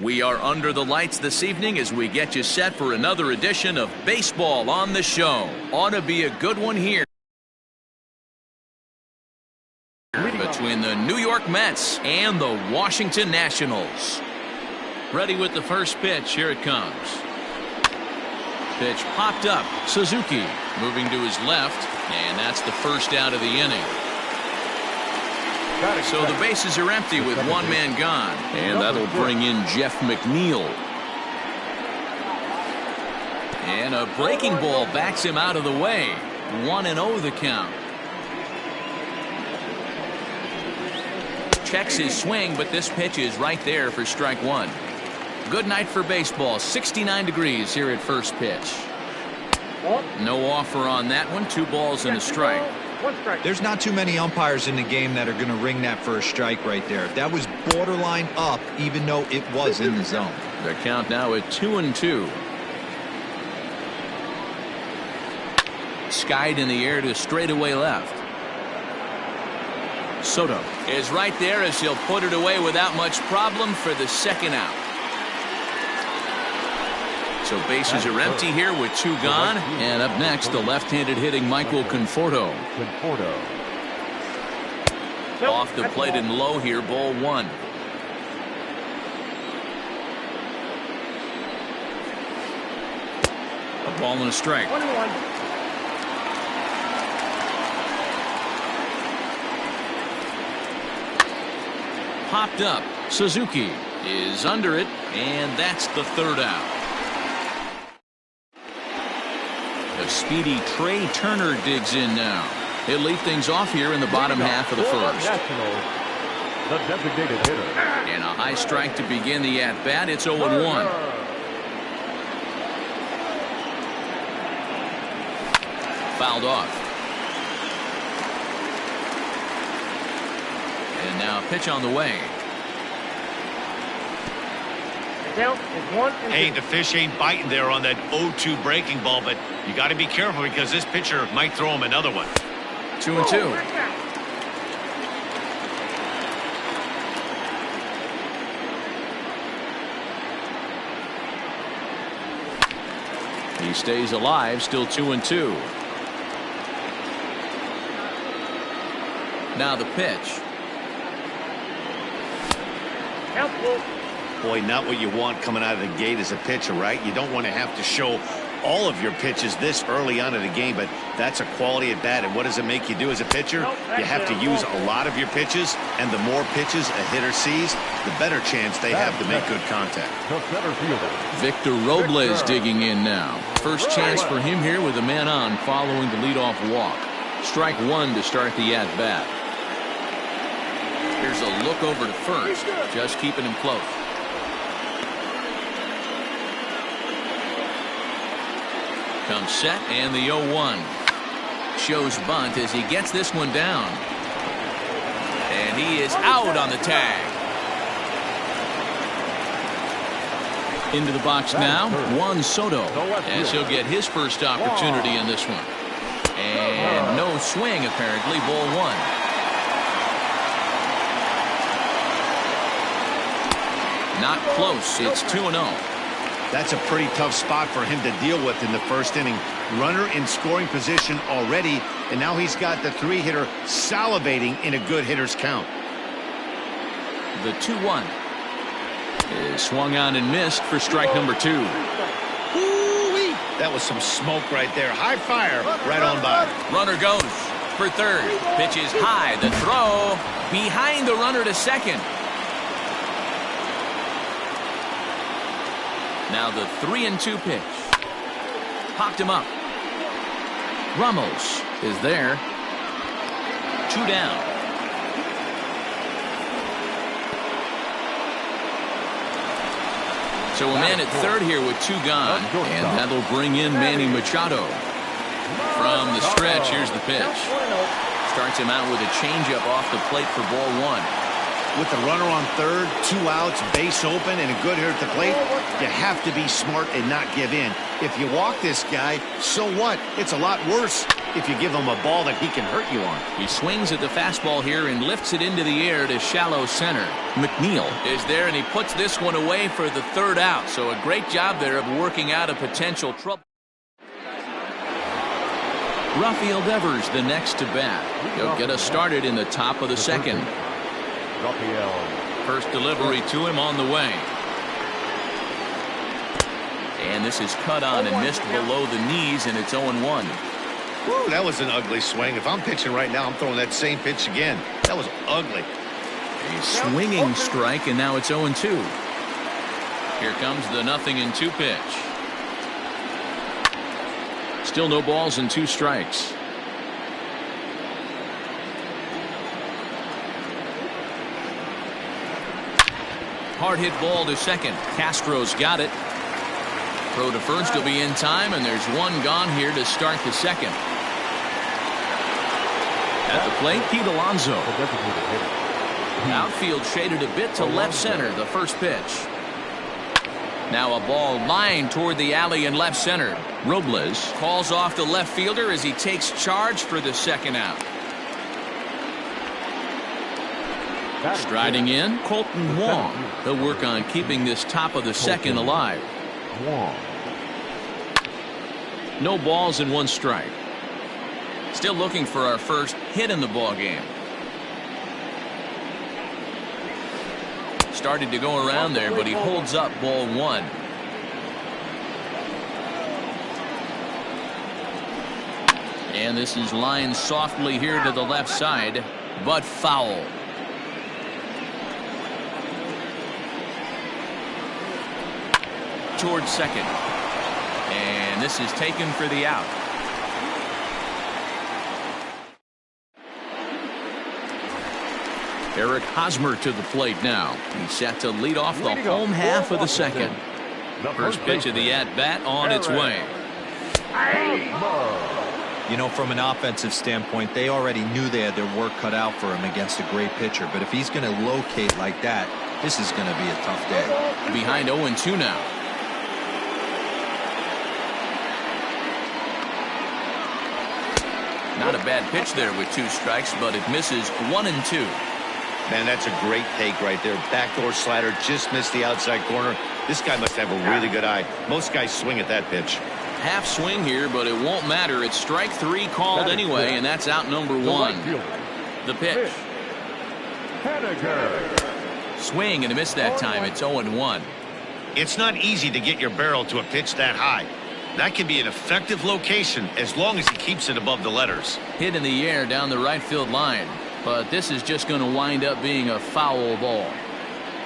We are under the lights this evening as we get you set for another edition of Baseball on the Show. Ought to be a good one here between the New York Mets and the Washington Nationals. Ready with the first pitch. Here it comes. Pitch popped up. Suzuki moving to his left, and that's the first out of the inning. So the bases are empty with one man gone, and that'll bring in Jeff McNeil. And a breaking ball backs him out of the way. 1-0 the count. Checks his swing, but this pitch is right there for strike one. Good night for baseball. 69 degrees here at first pitch. No offer on that one. 2 balls and a strike. There's not too many umpires in the game that are going to ring that first strike right there. That was borderline up, even though it was in the zone. The count now at 2-2. Skied in the air to straightaway left. Soto is right there as he'll put it away without much problem for the second out. So bases are empty here with 2 gone. And up next, the left-handed hitting Michael Conforto. Off the plate and low here, ball 1. A ball and a strike. Popped up. Suzuki is under it, and that's the third out. A speedy Trey Turner digs in now. He'll lead things off here in the bottom half of the first. The designated hitter. And a high strike to begin the at-bat. It's 0-1. Fouled off. And now a pitch on the way. Hey, the fish ain't biting there on that 0-2 breaking ball, but you got to be careful because this pitcher might throw him another one. 2-2. He stays alive, still 2-2. Now the pitch. Boy, not what you want coming out of the gate as a pitcher, right? You don't want to have to show all of your pitches this early on in the game, but that's a quality at bat. And what does it make you do as a pitcher? You have to use a lot of your pitches, and the more pitches a hitter sees, the better chance they have to make good contact. Victor Robles digging in now. First chance for him here with a man on following the leadoff walk. Strike 1 to start the at-bat. Here's a look over to first, just keeping him close. Comes set, and the 0-1. Shows bunt as he gets this one down. And he is out on the tag. Into the box now, Juan Soto, as he'll get his first opportunity in this one. And no swing, apparently, ball 1. Not close. It's 2-0. That's a pretty tough spot for him to deal with in the first inning. Runner in scoring position already, and now he's got the 3-hitter salivating in a good hitter's count. The 2-1 is swung on and missed for strike number 2. Ooh-wee. That was some smoke right there. High fire right on by. Runner goes for third. Pitch is high. The throw behind the runner to second. Now the 3-2 pitch. Popped him up. Ramos is there. 2 down. So a man at third here with 2 gone. And that'll bring in Manny Machado. From the stretch, here's the pitch. Starts him out with a changeup off the plate for ball 1. With the runner on third, 2 outs, base open, and a good hitter at the plate, you have to be smart and not give in. If you walk this guy, so what? It's a lot worse. if you give him a ball that he can hurt you on. He swings at the fastball here and lifts it into the air to shallow center. McNeil is there, and he puts this one away for the third out. So a great job there of working out a potential trouble. Rafael Devers the next to bat. He'll get us started in the top of the second. First delivery to him on the way. And this is cut on and missed below the knees, and it's 0-1. Woo, that was an ugly swing. If I'm pitching right now, I'm throwing that same pitch again. That was ugly. A swinging strike, and now it's 0-2. Here comes the 0-2 pitch. Still no balls and 2 strikes. Hard hit ball to second. Castro's got it. Throw to first will be in time, and there's one gone here to start the second. At the plate, Pete Alonso. Outfield shaded a bit to left center, the first pitch. Now a ball lined toward the alley in left center. Robles calls off the left fielder as he takes charge for the second out. Striding in, Colton Wong. He'll work on keeping this top of the second alive. No balls and 1 strike. Still looking for our first hit in the ball game. Started to go around there, but he holds up ball 1. And this is lined softly here to the left side, but foul. Towards second. And this is taken for the out. Eric Hosmer to the plate now. He's set to lead off the home half of the second. First pitch of the at-bat on its way. You know, from an offensive standpoint, they already knew they had their work cut out for him against a great pitcher. But if he's going to locate like that, this is going to be a tough day. Behind 0-2 now. Not a bad pitch there with 2 strikes, but it misses 1-2. Man, that's a great take right there. Backdoor slider just missed the outside corner. This guy must have a really good eye. Most guys swing at that pitch. Half swing here, but it won't matter. It's strike 3 called anyway, and that's out number 1. The pitch. Swing and a miss that time. It's 0-1. It's not easy to get your barrel to a pitch that high. That can be an effective location as long as he keeps it above the letters. Hit in the air down the right field line, but this is just going to wind up being a foul ball.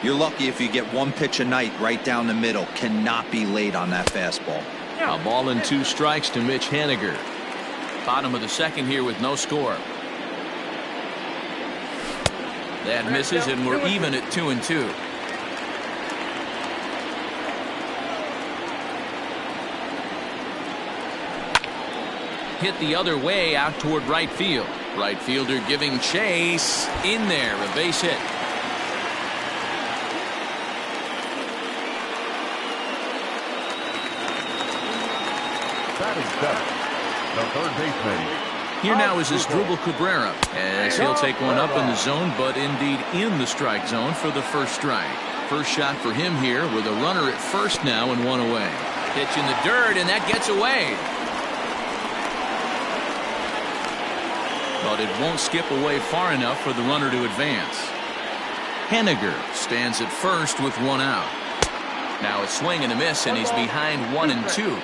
You're lucky if you get 1 pitch a night right down the middle. Cannot be late on that fastball. A ball and 2 strikes to Mitch Haniger. Bottom of the second here with no score. That misses, and we're even at 2-2. Hit the other way out toward right field. Right fielder giving chase. In there, a base hit. The third baseman. Here now is Asdrubal Cabrera as he'll take one up in the zone, but indeed in the strike zone for the first strike. First shot for him here with a runner at first now and 1 away. Pitch in the dirt, and that gets away. But it won't skip away far enough for the runner to advance. Haniger stands at first with 1 out. Now a swing and a miss, and he's behind 1-2.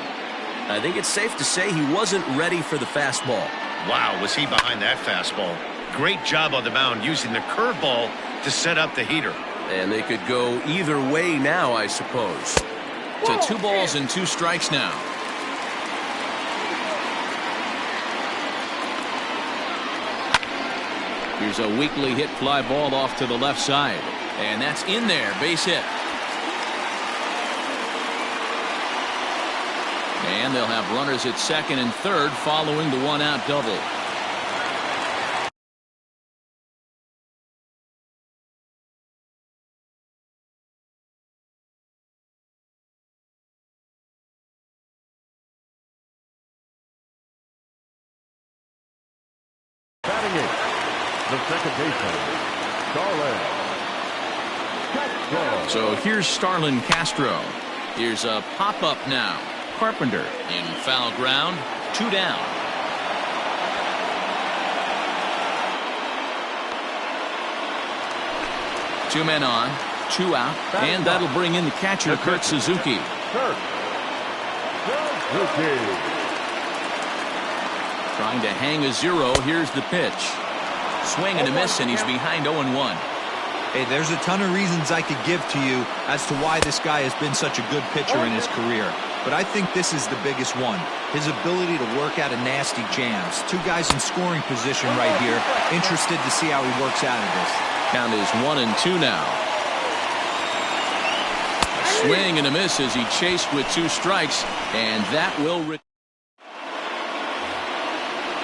I think it's safe to say he wasn't ready for the fastball. Wow, was he behind that fastball. Great job on the mound using the curveball to set up the heater. And they could go either way now, I suppose. To 2 balls and 2 strikes now. Here's a weakly hit fly ball off to the left side. And that's in there, base hit. And they'll have runners at second and third following the 1-out double. The second baseman, Starlin Castro. So here's Starlin Castro. Here's a pop-up now. Carpenter in foul ground. 2 down. Two men on, 2 out, and that'll bring in the catcher, Kurt Suzuki. Kurt Suzuki. Trying to hang a 0. Here's the pitch. Swing and a miss, and he's behind 0-1. Hey, there's a ton of reasons I could give to you as to why this guy has been such a good pitcher in his career. But I think this is the biggest one. His ability to work out of nasty jams. 2 guys in scoring position right here. Interested to see how he works out of this. Count is 1-2 now. A swing and a miss as he chased with 2 strikes, and that will.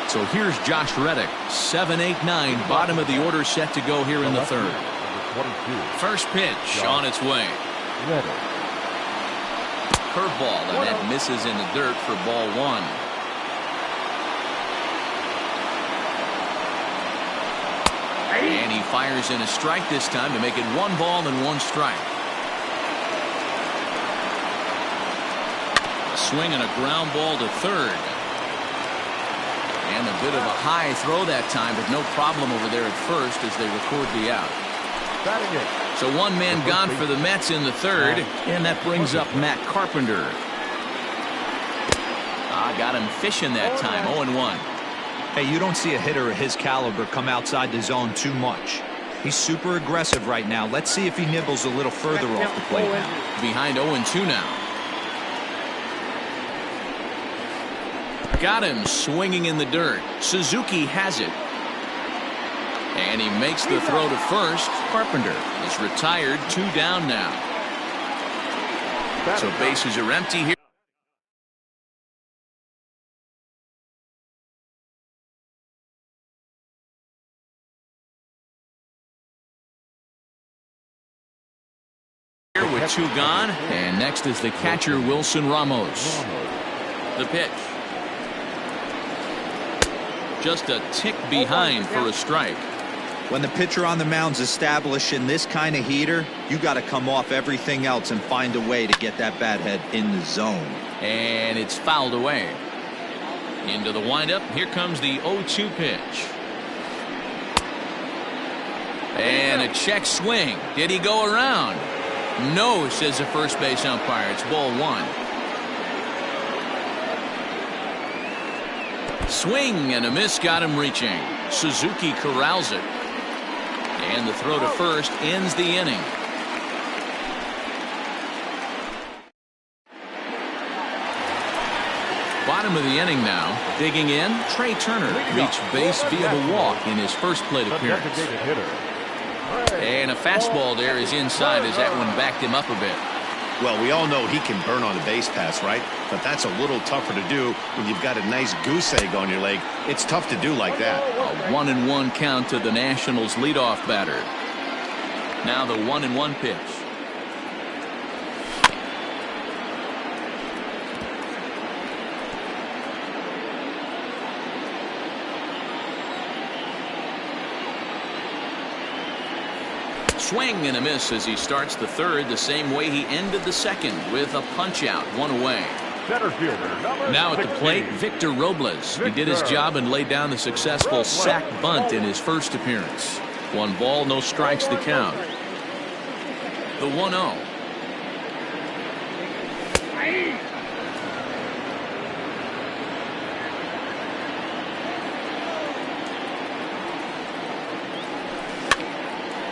So here's Josh Reddick. 7-8-9, bottom of the order, set to go here in the 3rd. First pitch on its way. Curveball, and that misses in the dirt for ball 1. And he fires in a strike this time to make it 1 ball and 1 strike. A swing and a ground ball to 3rd. And a bit of a high throw that time, but no problem over there at first as they record the out. So 1 man gone for the Mets in the 3rd, and that brings up Matt Carpenter. Got him fishing that time. 0-1. Hey, you don't see a hitter of his caliber come outside the zone too much. He's super aggressive right now. Let's see if he nibbles a little further off the plate now. Behind 0-2 now. Got him swinging in the dirt. Suzuki has it. And he makes the throw to first. Carpenter is retired. 2 down now. So bases are empty here. With 2 gone, and next is the catcher, Wilson Ramos. The pitch. Just a tick behind for a strike. When the pitcher on the mound's established in this kind of heater, you got to come off everything else and find a way to get that bat head in the zone. And it's fouled away. Into the windup. Here comes the 0-2 pitch. And a check swing. Did he go around? No, says the first base umpire. It's ball 1. Swing and a miss got him reaching. Suzuki corrals it. And the throw to first ends the inning. Bottom of the inning now. Digging in, Trey Turner reached base via the walk in his first plate appearance. And a fastball there is inside as that one backed him up a bit. Well, we all know he can burn on a base pass, right? But that's a little tougher to do when you've got a nice goose egg on your leg. It's tough to do like that. A 1-1 count to the Nationals leadoff batter. Now the 1-1 pitch. Swing and a miss as he starts the 3rd the same way he ended the 2nd with a punch out, 1 away. Now at the plate, Victor Robles. He did his job and laid down the successful sac bunt in his first appearance. 1 ball, no strikes to count. The 1-0.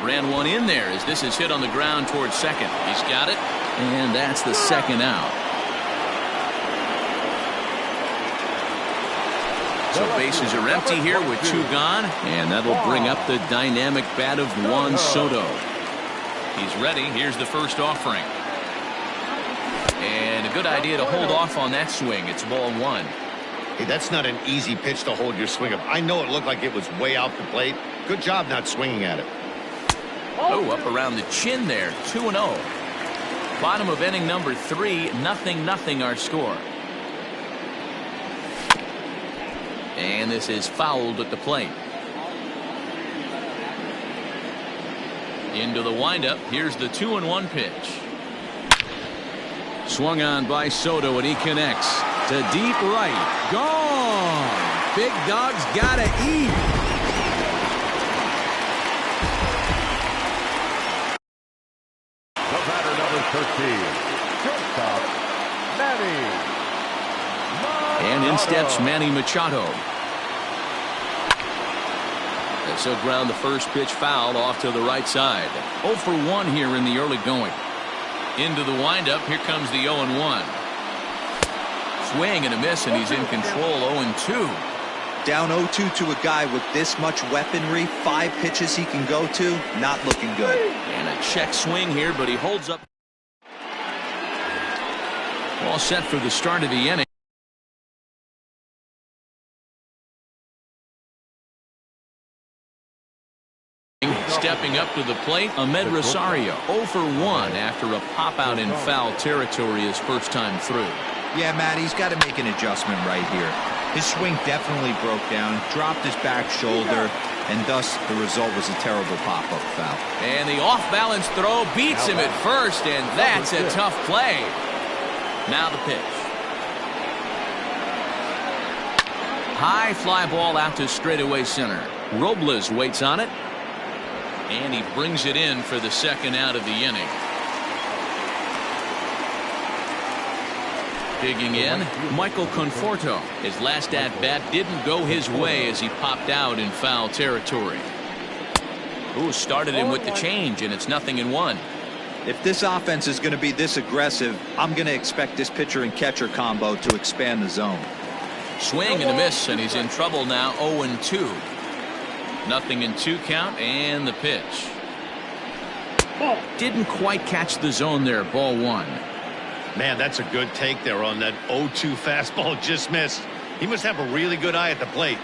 Ran one in there as this is hit on the ground towards second. He's got it, and that's the 2nd out. So bases are empty here with 2 gone, and that'll bring up the dynamic bat of Juan Soto. He's ready. Here's the first offering. And a good idea to hold off on that swing. It's ball 1. Hey, that's not an easy pitch to hold your swing up. I know it looked like it was way off the plate. Good job not swinging at it. Oh, up around the chin there. 2-0. Bottom of inning number 3. 0-0 our score. And this is fouled at the plate. Into the windup. Here's the 2-1 pitch. Swung on by Soto, and he connects to deep right. Gone. Big Dog's gotta eat. The batter, number 13, shortstop, Manny. And in steps Manny Machado. And so ground the first pitch foul off to the right side. 0 for 1 here in the early going. Into the windup. Here comes the 0-1. Swing and a miss, and he's in control. 0-2. Down 0-2 to a guy with this much weaponry, 5 pitches he can go to, not looking good. And a check swing here, but he holds up. All set for the start of the inning. Stepping up to the plate, Ahmed Rosario. 0 for 1 after a pop out in foul territory his first time through. Yeah, Matt, he's got to make an adjustment right here. His swing definitely broke down, dropped his back shoulder, and thus the result was a terrible pop-up foul. And the off-balance throw beats him at first, and that's a tough play. Now the pitch. High fly ball out to straightaway center. Robles waits on it. And he brings it in for the second out of the inning. Digging in, Michael Conforto. His last at-bat didn't go his way as he popped out in foul territory. Ooh, started him with the change, and it's 0-1. If this offense is going to be this aggressive, I'm going to expect this pitcher and catcher combo to expand the zone. Swing and a miss, and he's in trouble now. 0-2. 0-2 count, and the pitch. Didn't quite catch the zone there. Ball 1. Man, that's a good take there on that 0-2 fastball. Just missed. He must have a really good eye at the plate.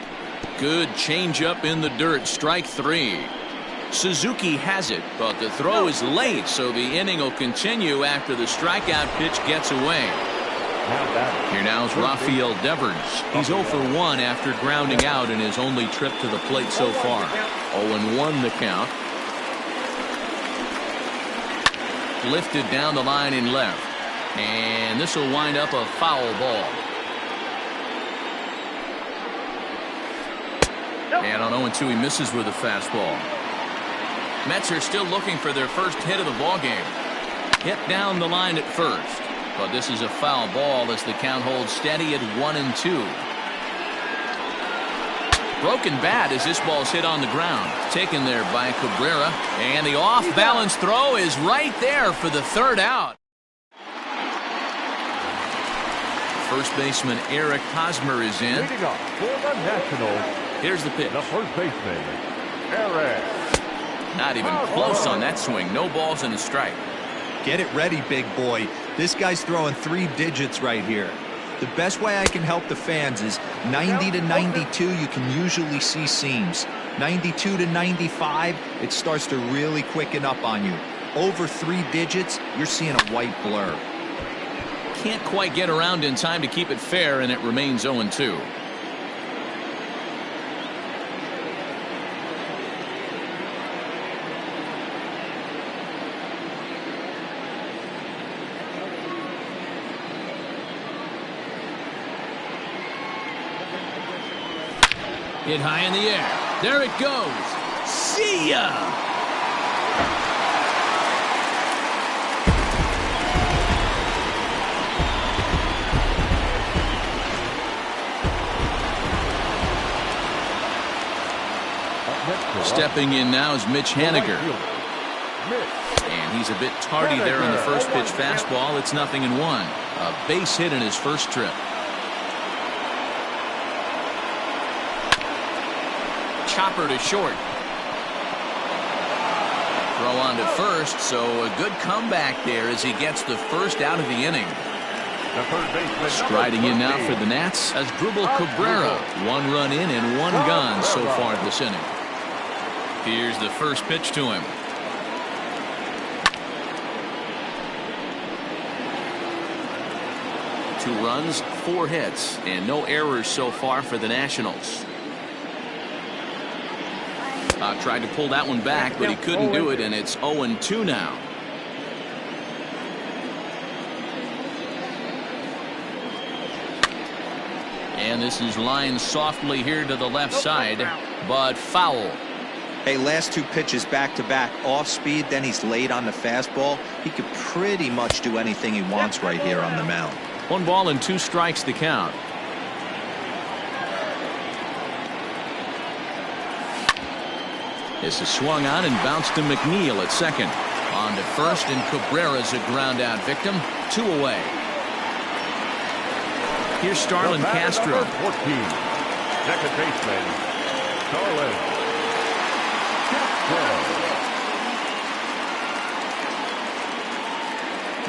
Good changeup in the dirt. Strike 3. Suzuki has it, but the throw is late, so the inning will continue after the strikeout pitch gets away. Here now is Rafael Devers. He's 0 for 1 after grounding out in his only trip to the plate so far. 0-1 the count. Lifted down the line in left. And this will wind up a foul ball. And on 0-2 he misses with a fastball. Mets are still looking for their first hit of the ballgame. Hit down the line at first. But this is a foul ball as the count holds steady at 1-2. Broken bat as this ball's hit on the ground. Taken there by Cabrera. And the off-balance throw is right there for the third out. First baseman Eric Hosmer is in. Leading up for the Nationals, Here's the pitch. the first baseman, Eric. Not even close on that swing. No balls and a strike. Get it ready, big boy. This guy's throwing 3 digits right here. The best way I can help the fans is 90 to 92, you can usually see seams. 92 to 95, it starts to really quicken up on you. Over 3 digits, you're seeing a white blur. Can't quite get around in time to keep it fair, and it remains 0-2. Hit high in the air. There it goes. See ya! Stepping in now is Mitch Haniger. And he's a bit tardy there on the first pitch fastball. It's 0-1. A base hit in his first trip. Chopper to short. Throw on to first, so a good comeback there as he gets the first out of the inning. Striding in now for the Nats as Dribble Cabrera. 1 run in and 1 gone so far this inning. Here's the first pitch to him. Two runs, 4 hits, and no errors so far for the Nationals. Tried to pull that one back, but he couldn't do it, and it's 0-2 now. And this is lined softly here to the left side, but foul. Hey, last two pitches back-to-back off speed, then he's late on the fastball. He could pretty much do anything he wants right here on the mound. 1 ball and 2 strikes to count. This is swung on and bounced to McNeil at second. On to first, and Cabrera's a ground out victim. 2 away. Here's Starlin Castro. 14, second baseman, Starlin Castro.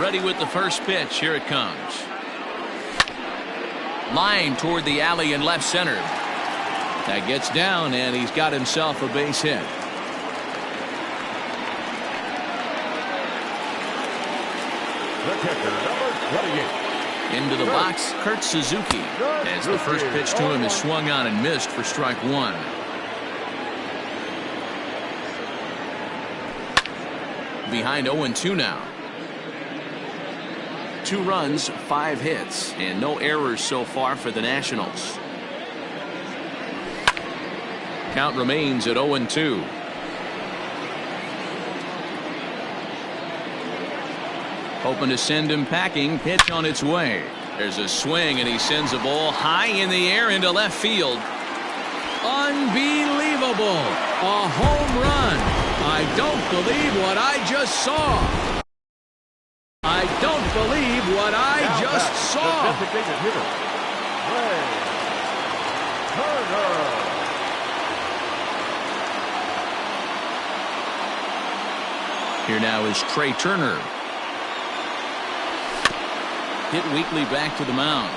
Ready with the first pitch. Here it comes. Line toward the alley in left center. That gets down, and he's got himself a base hit. The kicker, number 28. Into the box, Kurt Suzuki, as the first pitch to him is swung on and missed for strike 1. Behind 0-2 now. 2 runs, 5 hits, and no errors so far for the Nationals. Count remains at 0-2. Hoping to send him packing. Pitch on its way. There's a swing, and he sends a ball high in the air into left field. Unbelievable. A home run. I don't believe what I just saw. I don't believe what I just saw. The designated hitter, Ray Turner. Here now is Trey Turner. Hit weakly back to the mound.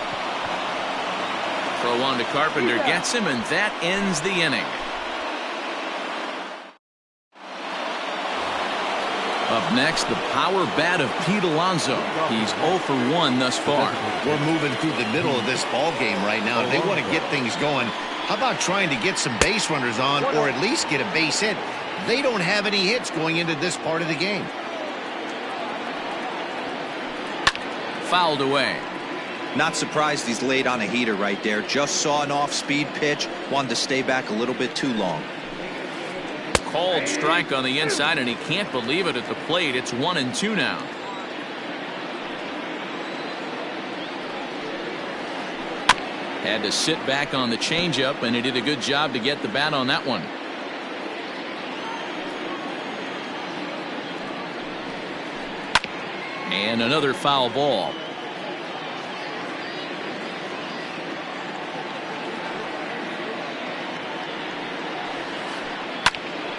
Throw on to Carpenter, gets him, and that ends the inning. Up next, the power bat of Pete Alonso. He's 0 for 1 thus far. We're moving through the middle of this ball game right now. If they want to get things going, how about trying to get some base runners on, or at least get a base hit? They don't have any hits going into this part of the game. Fouled away. Not surprised he's late on a heater right there. Just saw an off-speed pitch. Wanted to stay back a little bit too long. Called strike on the inside, and he can't believe it at the plate. It's 1-2 now. Had to sit back on the changeup, and he did a good job to get the bat on that one. And another foul ball.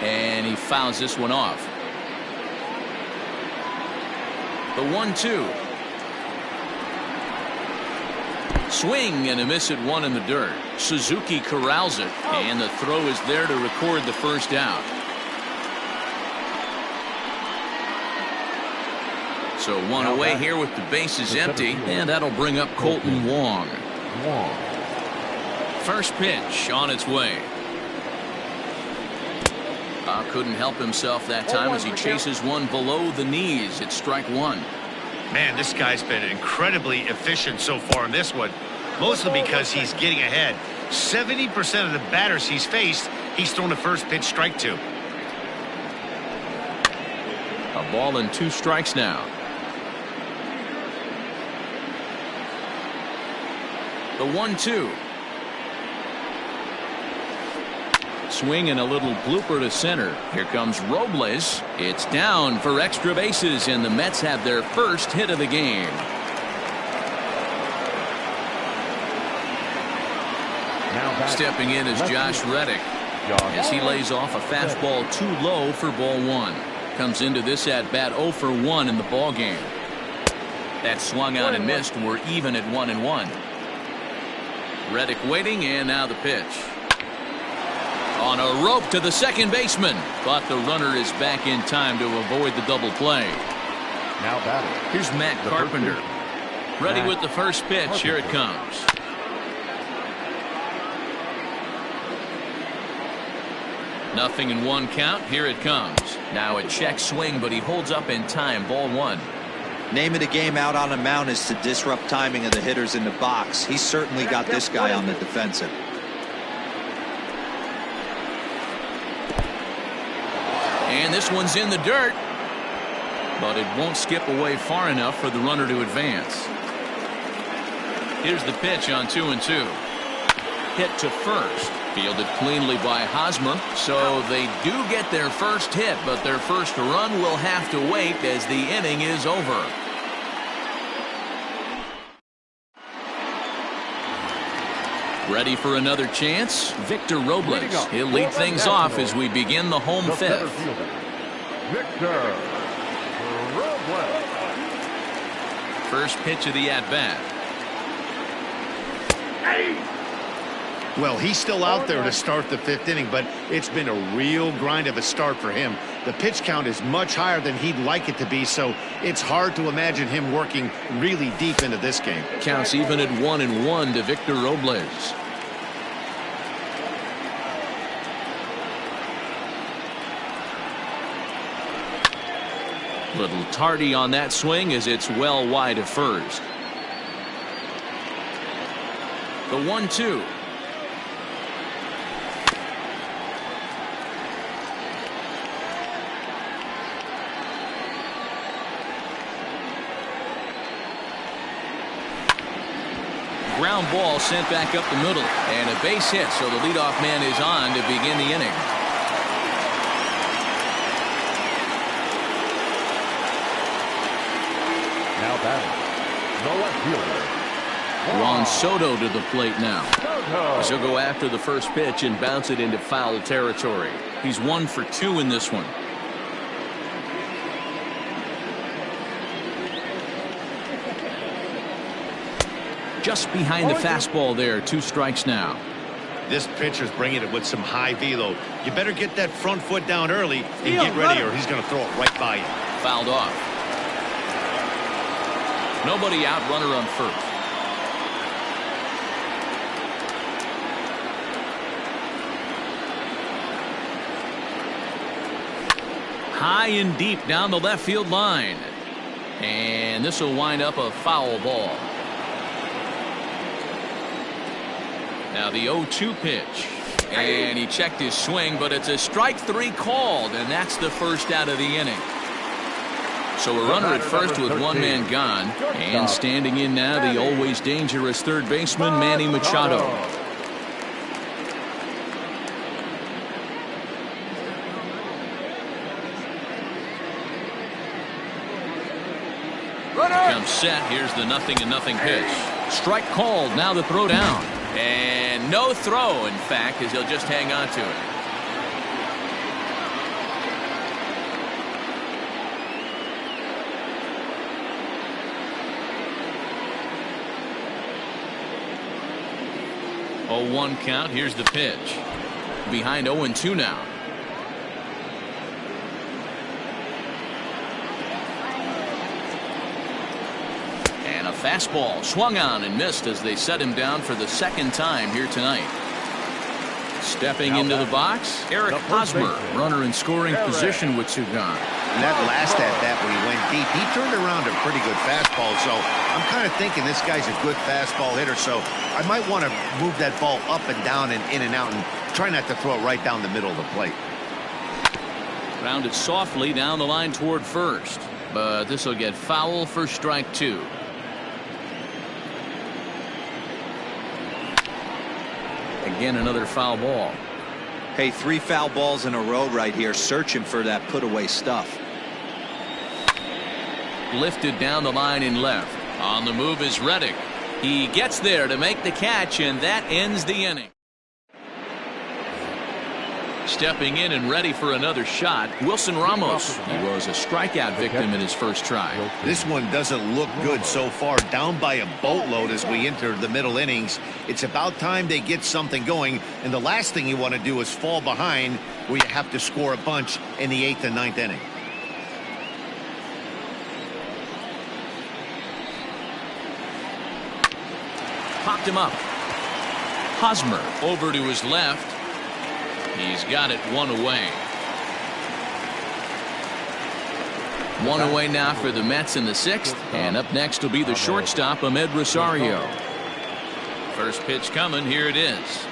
And he fouls this one off. The 1-2. Swing and a miss at 1 in the dirt. Suzuki corrals it, and the throw is there to record the first out. So 1 away here with the bases empty, and that'll bring up Colton Wong. First pitch on its way. Couldn't help himself that time as he chases one below the knees. It's strike 1. Man, this guy's been incredibly efficient so far in this one, mostly because he's getting ahead. 70% of the batters he's faced, he's thrown a first pitch strike to. A ball and 2 strikes now. The 1-2. Swing and a little blooper to center. Here comes Robles. It's down for extra bases, and the Mets have their first hit of the game. Stepping in is Josh Reddick as he lays off a fastball too low for ball 1. Comes into this at bat 0 for 1 in the ball game. That swung on and missed. We're even at 1-1. Reddick waiting, and now the pitch. On a rope to the second baseman, but the runner is back in time to avoid the double play. Now batting. Here's Matt Carpenter. Ready with the first pitch. Here it comes. 0-1 count. Here it comes. Now a check swing, but he holds up in time. Ball 1. Name of the game out on the mound is to disrupt timing of the hitters in the box. He's certainly got this guy on the defensive. And this one's in the dirt, but it won't skip away far enough for the runner to advance. Here's the pitch on 2-2. Hit to first. Fielded cleanly by Hosmer. So they do get their first hit, but their first run will have to wait as the inning is over. Ready for another chance? Victor Robles. He'll lead things off as we begin the home fifth. Victor Robles. First pitch of the at-bat. Well, he's still out there to start the fifth inning, but it's been a real grind of a start for him. The pitch count is much higher than he'd like it to be, so it's hard to imagine him working really deep into this game. Counts even at 1-1 to Victor Robles. Little tardy on that swing as it's well wide of first. The 1-2. Ground ball sent back up the middle, and a base hit, so the leadoff man is on to begin the inning. Now batting, the left fielder, Juan Soto to the plate now. Soto. He'll go after the first pitch and bounce it into foul territory. He's 1 for 2 in this one. Just behind the fastball there. 2 strikes now. This pitcher's bringing it with some high velo. You better get that front foot down early and get ready, or he's going to throw it right by you. Fouled off. Nobody out, runner on first. High and deep down the left field line. And this will wind up a foul ball. Now the 0-2 pitch. And he checked his swing, but it's a strike 3 called, and that's the first out of the inning. So a runner at first with 1 man gone, and standing in now the always dangerous third baseman Manny Machado. Comes set. Here's the 0-0 pitch. Strike called. Now the throw down. And no throw, in fact, as he'll just hang on to it. Oh, 1 count. Here's the pitch. Behind 0-2 now. And a fastball swung on and missed as they set him down for the 2nd time here tonight. Stepping into the box, Eric Hosmer, runner in scoring position with 2 gone. And that last at-bat when he went deep, he turned around a pretty good fastball. So I'm kind of thinking this guy's a good fastball hitter. So I might want to move that ball up and down and in and out and try not to throw it right down the middle of the plate. Grounded softly down the line toward first. But this will get foul for strike 2. Again, another foul ball. Hey, 3 foul balls in a row right here, searching for that put-away stuff. Lifted down the line in left. On the move is Reddick. He gets there to make the catch, and that ends the inning. Stepping in and ready for another shot, Wilson Ramos. He was a strikeout victim in his first try. This one doesn't look good so far. Down by a boatload as we enter the middle innings. It's about time they get something going, and the last thing you want to do is fall behind where you have to score a bunch in the 8th and 9th inning. Popped him up. Hosmer over to his left. He's got it 1 away. 1 away now for the Mets in the 6th. And up next will be the shortstop, Ahmed Rosario. First pitch coming. Here it is.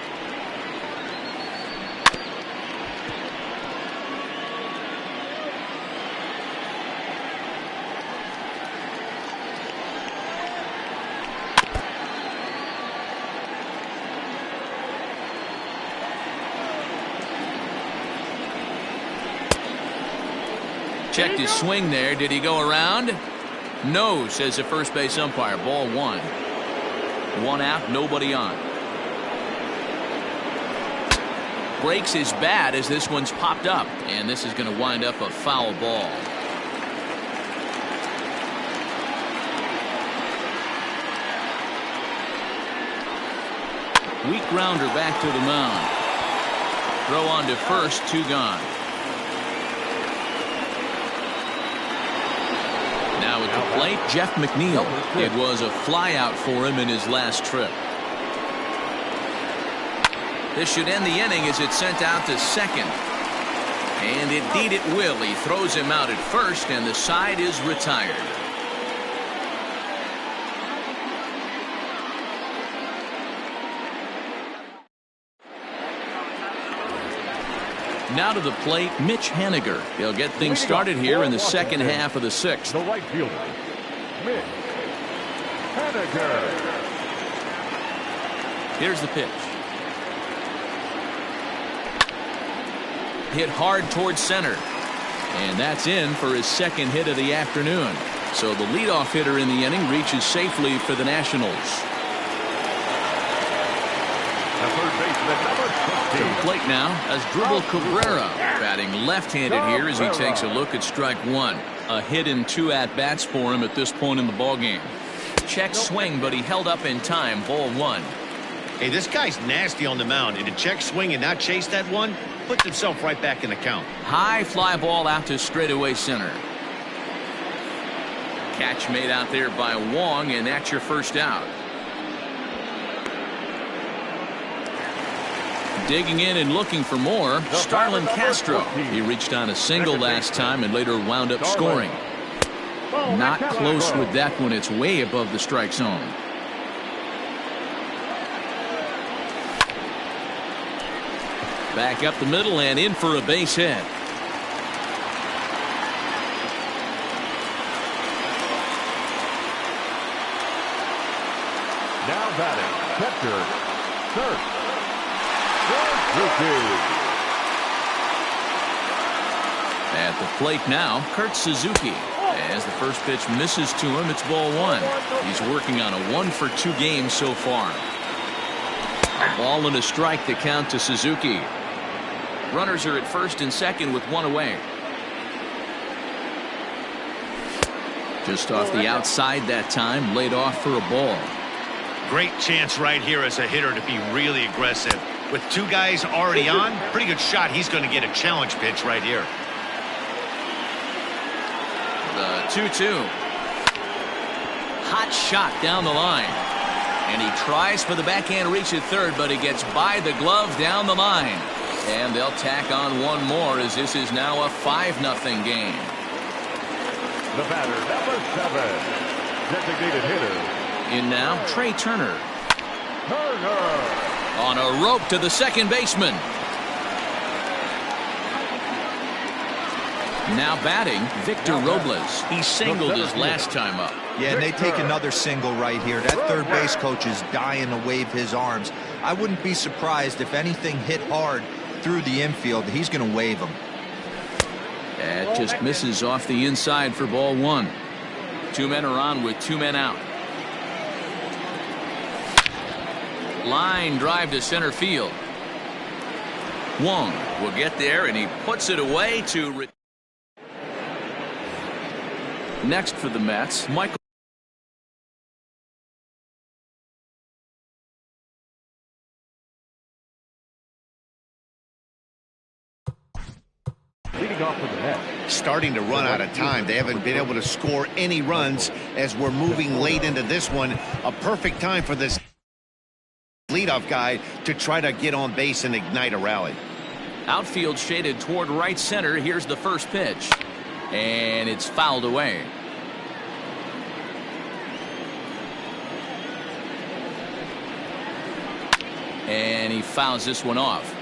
Checked his swing there. Did he go around? No, says the first base umpire. Ball 1. 1 out, nobody on. Breaks his bat as this one's popped up, and this is going to wind up a foul ball. Weak grounder back to the mound. Throw on to first, 2 gone. Now at the plate, Jeff McNeil. It was a flyout for him in his last trip. This should end the inning as it's sent out to second. And indeed it will. He throws him out at first, and the side is retired. Now to the plate, Mitch Haniger. He'll get things started here in the second half of the 6th. The right fielder, Mitch Haniger. Here's the pitch. Hit hard towards center. And that's in for his second hit of the afternoon. So the leadoff hitter in the inning reaches safely for the Nationals. The third baseman, number 15. To the plate now as Dribble Cabrera, batting left-handed here as he takes a look at strike 1. A hit in 2 at-bats for him at this point in the ballgame. Check swing, but he held up in time. Ball 1. Hey, this guy's nasty on the mound, and to check swing and not chase that one puts himself right back in the count. High fly ball out to straightaway center. Catch made out there by Wong, and that's your first out. Digging in and looking for more, Starlin Castro. He reached on a single last time and later wound up scoring. Not close with that one. It's way above the strike zone. Back up the middle and in for a base hit. Now batting, catcher, Kurt. At the plate now, Kurt Suzuki. As the first pitch misses to him, it's ball 1. He's working on a 1-for-2 game so far. A ball and a strike to count to Suzuki. Runners are at first and second with 1 away. Just off the outside that time, laid off for a ball. Great chance right here as a hitter to be really aggressive. With 2 guys already on, pretty good shot. He's going to get a challenge pitch right here. The 2-2. Hot shot down the line. And he tries for the backhand reach at third, but he gets by the glove down the line. And they'll tack on 1 more as this is now a 5-0 game. The batter, number 7, designated hitter. In now, Trey Turner. Turner. On a rope to the second baseman. Now batting, Victor Robles. He singled his last time up. Yeah, and they take another single right here. That third base coach is dying to wave his arms. I wouldn't be surprised if anything hit hard through the infield. He's going to wave them. That just misses off the inside for ball 1. 2 men are on with 2 men out. Line drive to center field. Wong will get there, and he puts it away to. Next for the Mets, Michael. Leading off for the Mets. Starting to run out of time. They haven't been able to score any runs as we're moving late into this one. A perfect time for this leadoff guy to try to get on base and ignite a rally. Outfield shaded toward right center. Here's the first pitch. And it's fouled away. And he fouls this one off.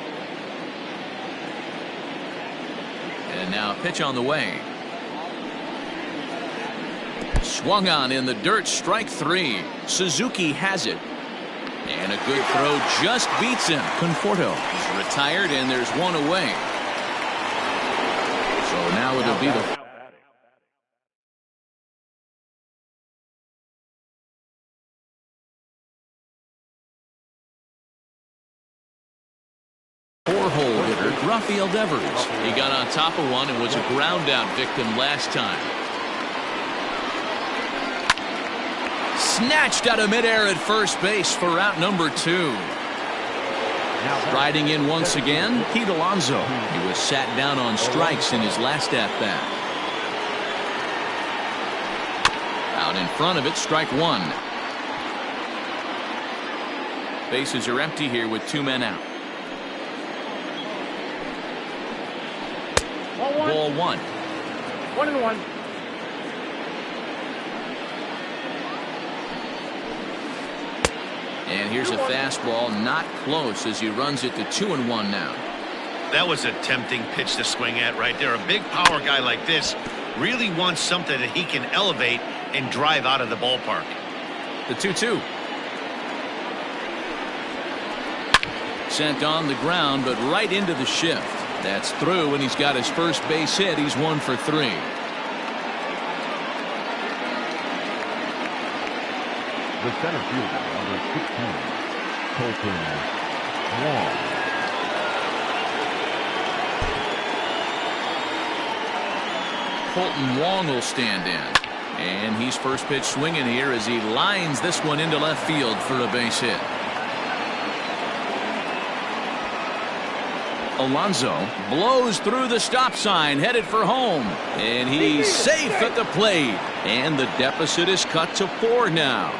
And now a pitch on the way. Swung on in the dirt, strike three. Suzuki has it. And a good throw just beats him. Conforto is retired, and there's one away. So now it'll be the four-hole hitter, Rafael Devers. He got on top of one and was a ground-out victim last time. Snatched out of midair at first base for out number 2. Riding in once again, Pete Alonso. He was sat down on strikes in his last at-bat. Out in front of it, strike one. Bases are empty here with 2 men out. Ball one. 1-1. And here's a fastball, not close, as he runs it to 2-1 now. That was a tempting pitch to swing at right there. A big power guy like this really wants something that he can elevate and drive out of the ballpark. The 2-2. Sent on the ground, but right into the shift. That's through, and he's got his first base hit. He's 1 for 3. The center fielder, number 16, Colton Wong. Colton Wong will stand in. And he's first pitch swinging here as he lines this one into left field for a base hit. Alonso blows through the stop sign, headed for home. And he's safe at the plate. And the deficit is cut to 4 now.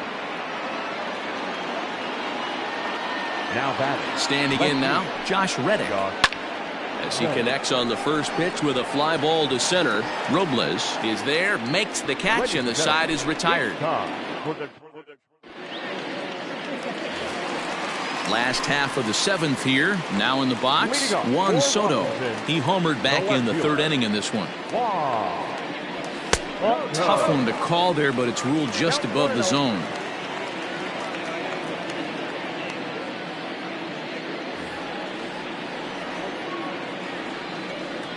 Now batting. Standing in now, Josh Reddick. As he connects on the first pitch with a fly ball to center. Robles is there, makes the catch, and the side is retired. Last half of the 7th here. Now in the box, Juan Soto. He homered back in the 3rd inning in this one. Tough one to call there, but it's ruled just above the zone.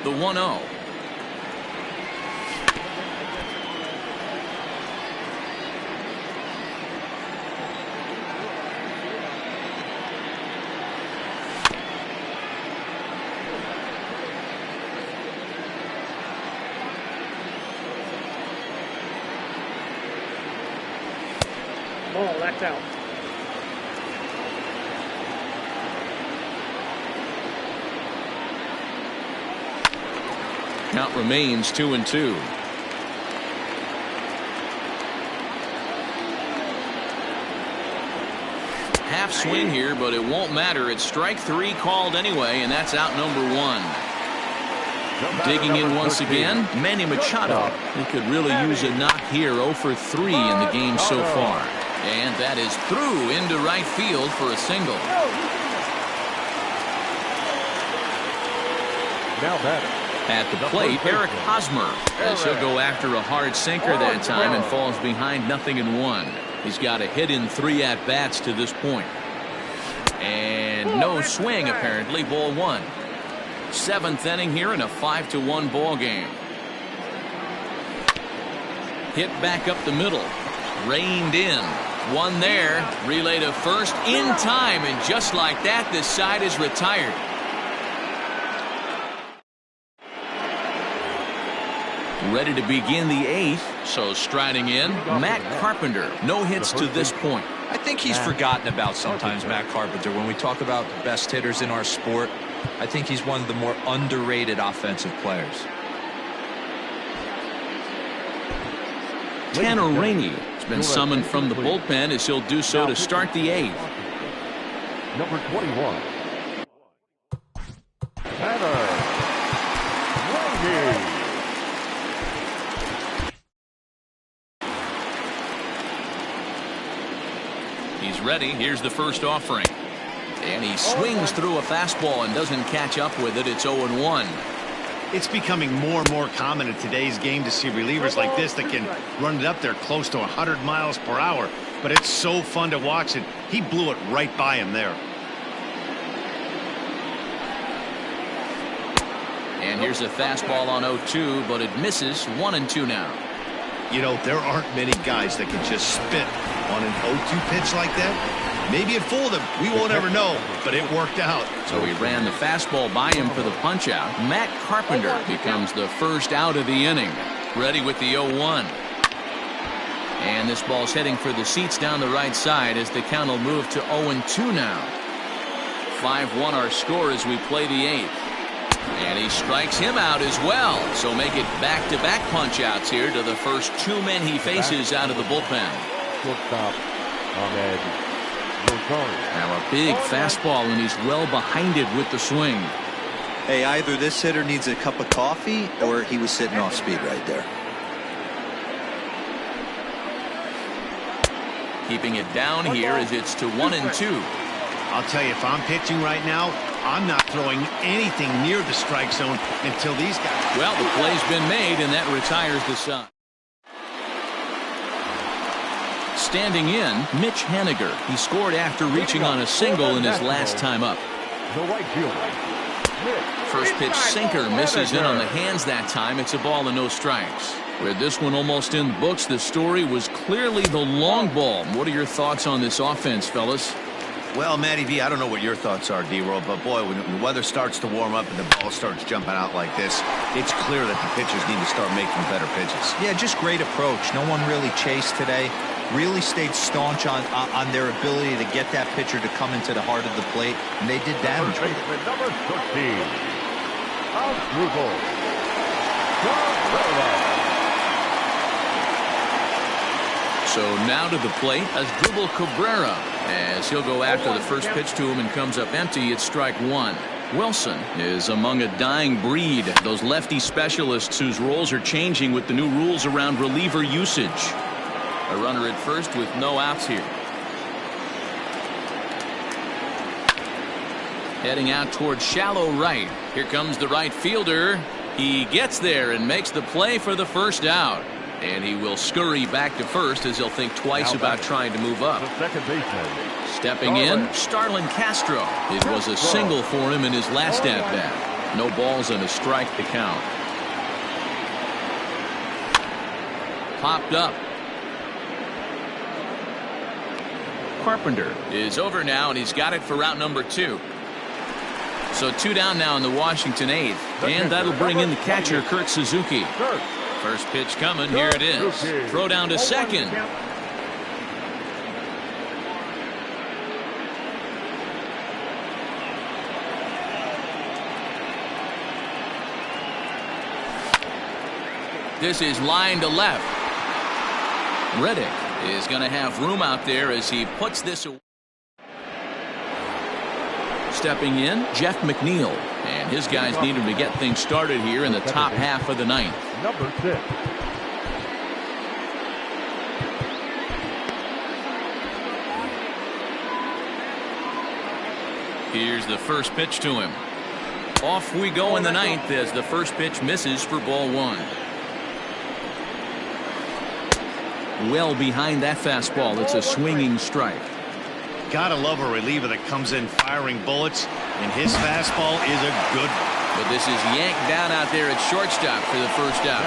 The 1-0. Ball, that's out. Count remains 2-2. Half swing here, but it won't matter. It's strike 3 called anyway, and that's out number 1. Digging in once again, Manny Machado. He could really use a knock here. 0 for 3 in the game so far. And that is through into right field for a single. Now batting. At the plate, Eric Hosmer, as he'll go after a hard sinker that time and falls behind 0-1. He's got a hit in 3 at-bats to this point. And no swing, apparently. Ball 1. 7th inning here in a 5-1 ball game. Hit back up the middle. Reined in. One there. Relay to first in time. And just like that, this side is retired. Ready to begin the 8th. So striding in, Matt Carpenter. No hits to this point. I think he's forgotten about sometimes, Matt Carpenter. When we talk about the best hitters in our sport, I think he's one of the more underrated offensive players. Tanner Rainey has been summoned from the bullpen as he'll do so to start the 8th. Number 21. He's ready. Here's the first offering. And he swings through a fastball and doesn't catch up with it. It's 0-1. It's becoming more and more common in today's game to see relievers like this that can run it up there close to 100 miles per hour. But it's so fun to watch it. He blew it right by him there. And here's a fastball on 0-2, but it misses. 1-2 now. You know, there aren't many guys that can just spit on an 0-2 pitch like that. Maybe it fooled him. We won't ever know, but it worked out. So he ran the fastball by him for the punch-out. Matt Carpenter becomes the first out of the inning. Ready with the 0-1. And this ball's heading for the seats down the right side as the count will move to 0-2 now. 5-1 our score as we play the 8th. And he strikes him out as well. So make it back-to-back punch-outs here to the first 2 men he faces out of the bullpen. Shortstop, Ahmed. Now a big fastball, and he's well behind it with the swing. Hey, either this hitter needs a cup of coffee or he was sitting off speed right there. Keeping it down here as it's to 1-2. I'll tell you, if I'm pitching right now, I'm not throwing anything near the strike zone until these guys. Well, the play's been made, and that retires the side. Standing in, Mitch Haniger. He scored after reaching on a single in his last time up. The right fielder. First pitch sinker misses in on the hands that time. It's a ball and no strikes. With this one almost in the books, the story was clearly the long ball. What are your thoughts on this offense, fellas? Well, Matty V, I don't know what your thoughts are, D-Roll, but boy, when the weather starts to warm up and the ball starts jumping out like this, it's clear that the pitchers need to start making better pitches. Yeah, just great approach. No one really chased today. Really stayed staunch on their ability to get that pitcher to come into the heart of the plate, and they did damage with it. Number 13, So now to the plate, Asdrubal Cabrera, as he'll go after the first pitch to him and comes up empty. It's strike 1. Wilson is among a dying breed, those lefty specialists whose roles are changing with the new rules around reliever usage. A runner at first with no outs here. Heading out towards shallow right. Here comes the right fielder. He gets there and makes the play for the first out. And he will scurry back to first as he'll think twice about trying to move up. the second baseman. Stepping in, Starlin Castro. It was a single for him in his last at-bat. No balls and a strike to count. Popped up. Carpenter is over now, and he's got it for route number 2. So 2 down now in the Washington 8th. And that'll bring in the catcher, Kurt Suzuki. First pitch coming. Here it is. Throw down to second. This is line to left. Reddick is going to have room out there as he puts this away. Stepping in, Jeff McNeil. And his guys need him to get things started here in the top half of the 9th. Number 6. Here's the first pitch to him. Off we go in the 9th as the first pitch misses for ball 1. Well behind that fastball. It's a swinging strike. Gotta love a reliever that comes in firing bullets, and his fastball is a good one. But this is yanked down out there at shortstop for the first out.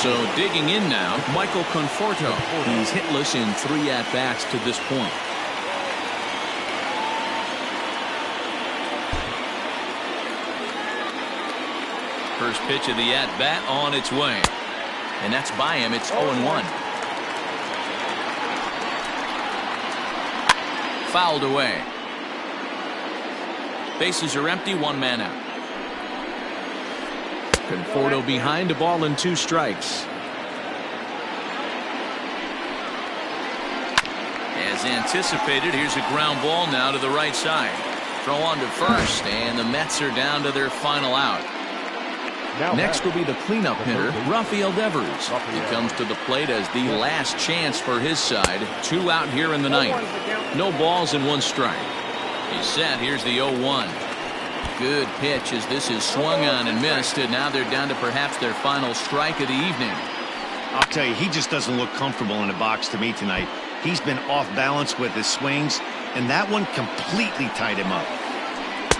So digging in now, Michael Conforto. He's hitless in 3 at-bats to this point. First pitch of the at-bat on its way. And that's by him. It's 0-1. Fouled away. Bases are empty, 1 man out. Conforto behind, a ball and 2 strikes. As anticipated, here's a ground ball now to the right side. Throw on to first, and the Mets are down to their final out. Next will be the cleanup hitter, Rafael Devers. He comes to the plate as the last chance for his side. 2 out here in the ninth. No balls and 1 strike. He's set. Here's the 0-1. Good pitch as this is swung on and missed, and now they're down to perhaps their final strike of the evening. I'll tell you, he just doesn't look comfortable in the box to me tonight. He's been off balance with his swings, and that one completely tied him up.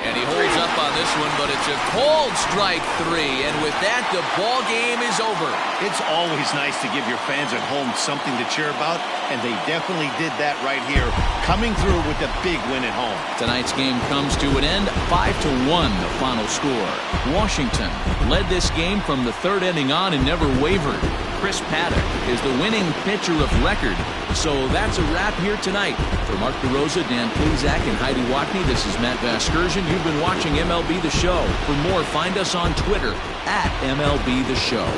And he holds up on this one, but it's a cold strike 3, and with that, the ball game is over. It's always nice to give your fans at home something to cheer about, and they definitely did that right here, coming through with a big win at home. Tonight's game comes to an end, 5-1 the final score. Washington led this game from the 3rd inning on and never wavered. Chris Paddock is the winning pitcher of record. So that's a wrap here tonight. For Mark DeRosa, Dan Plezak, and Heidi Watney, this is Matt Vasgersian. You've been watching MLB The Show. For more, find us on Twitter at MLB The Show.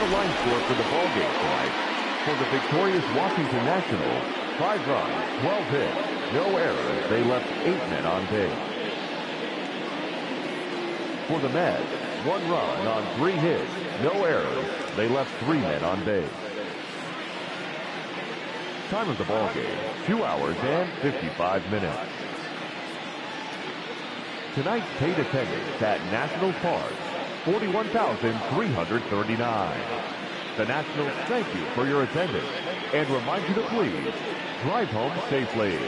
Line score for the ball game tonight. For the victorious Washington Nationals, 5 runs, 12 hits, no errors. They left 8 men on base. For the Mets, 1 run on 3 hits, no errors. They left 3 men on base. Time of the ball game, 2 hours and 55 minutes. Tonight's paid attendance at National Park, 41,339. The Nationals thank you for your attendance and remind you to please drive home safely.